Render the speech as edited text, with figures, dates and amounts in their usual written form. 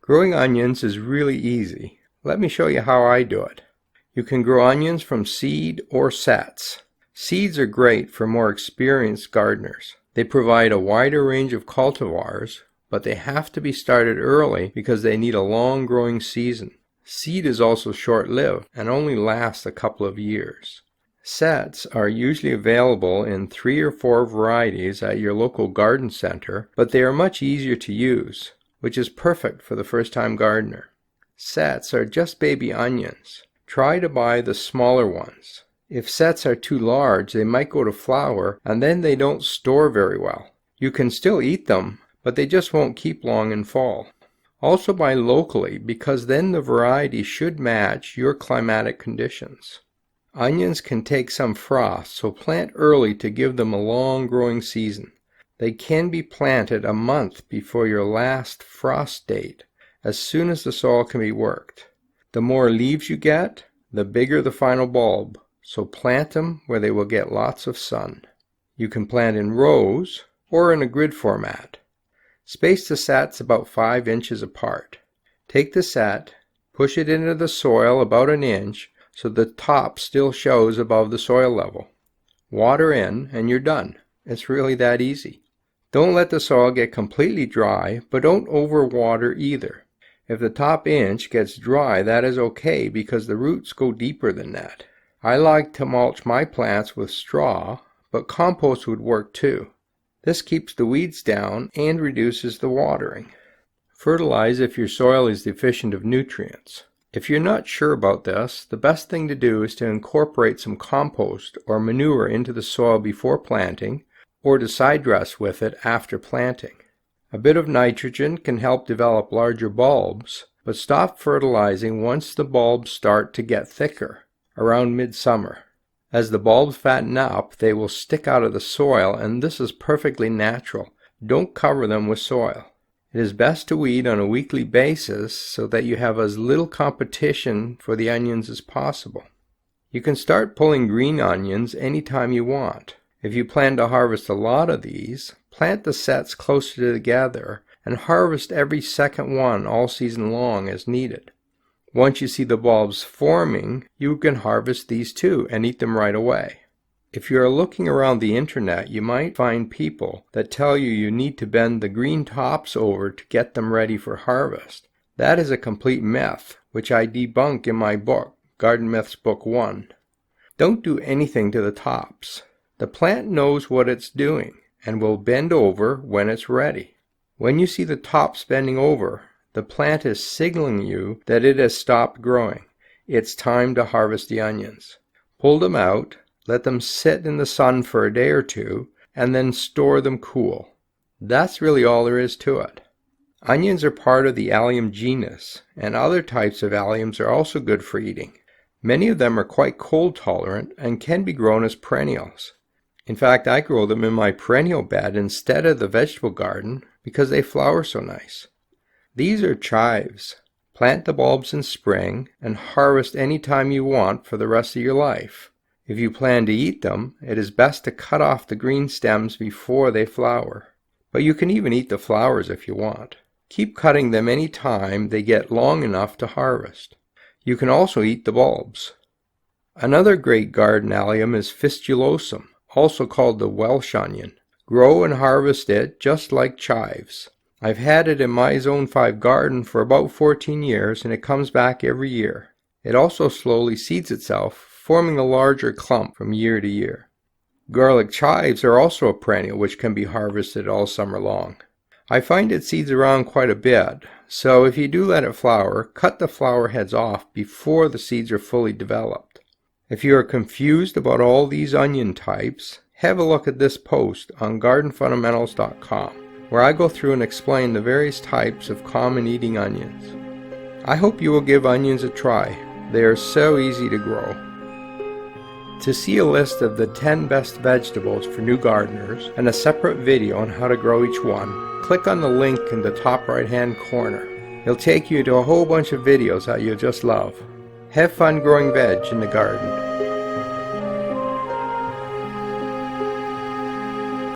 Growing onions is really easy. Let me show you how I do it. You can grow onions from seed or sets. Seeds are great for more experienced gardeners. They provide a wider range of cultivars, but they have to be started early because they need a long growing season. Seed is also short-lived and only lasts a couple of years. Sets are usually available in 3 or 4 varieties at your local garden center, but they are much easier to use, which is perfect for the first-time gardener. Sets are just baby onions. Try to buy the smaller ones. If sets are too large, they might go to flower, and then they don't store very well. You can still eat them, but they just won't keep long in fall. Also buy locally, because then the variety should match your climatic conditions. Onions can take some frost, so plant early to give them a long growing season. They can be planted a month before your last frost date, as soon as the soil can be worked. The more leaves you get, the bigger the final bulb, so plant them where they will get lots of sun. You can plant in rows or in a grid format. Space the sets about 5 inches apart. Take the set, push it into the soil about 1 inch so the top still shows above the soil level. Water in and you're done. It's really that easy. Don't let the soil get completely dry, but don't overwater either. If the top inch gets dry, that is okay because the roots go deeper than that. I like to mulch my plants with straw, but compost would work too. This keeps the weeds down and reduces the watering. Fertilize if your soil is deficient of nutrients. If you're not sure about this, the best thing to do is to incorporate some compost or manure into the soil before planting, or to side dress with it after planting. A bit of nitrogen can help develop larger bulbs, but stop fertilizing once the bulbs start to get thicker, around midsummer. As the bulbs fatten up, they will stick out of the soil, and this is perfectly natural. Don't cover them with soil. It is best to weed on a weekly basis so that you have as little competition for the onions as possible. You can start pulling green onions anytime you want. If you plan to harvest a lot of these, plant the sets closer together and harvest every second one all season long as needed. Once you see the bulbs forming, you can harvest these too and eat them right away. If you are looking around the internet, you might find people that tell you need to bend the green tops over to get them ready for harvest. That is a complete myth, which I debunk in my book, Garden Myths Book 1. Don't do anything to the tops. The plant knows what it's doing and will bend over when it's ready. When you see the tops bending over, the plant is signaling you that it has stopped growing. It's time to harvest the onions. Pull them out, let them sit in the sun for a day or two, and then store them cool. That's really all there is to it. Onions are part of the allium genus, and other types of alliums are also good for eating. Many of them are quite cold tolerant and can be grown as perennials. In fact, I grow them in my perennial bed instead of the vegetable garden because they flower so nice. These are chives. Plant the bulbs in spring and harvest any time you want for the rest of your life. If you plan to eat them, it is best to cut off the green stems before they flower. But you can even eat the flowers if you want. Keep cutting them any time they get long enough to harvest. You can also eat the bulbs. Another great garden allium is fistulosum, also called the Welsh onion. Grow and harvest it just like chives. I've had it in my Zone 5 garden for about 14 years and it comes back every year. It also slowly seeds itself, forming a larger clump from year to year. Garlic chives are also a perennial which can be harvested all summer long. I find it seeds around quite a bit, so if you do let it flower, cut the flower heads off before the seeds are fully developed. If you are confused about all these onion types, have a look at this post on gardenfundamentals.com, where I go through and explain the various types of common eating onions. I hope you will give onions a try. They are so easy to grow. To see a list of the 10 best vegetables for new gardeners and a separate video on how to grow each one, click on the link in the top right hand corner. It'll take you to a whole bunch of videos that you'll just love. Have fun growing veg in the garden.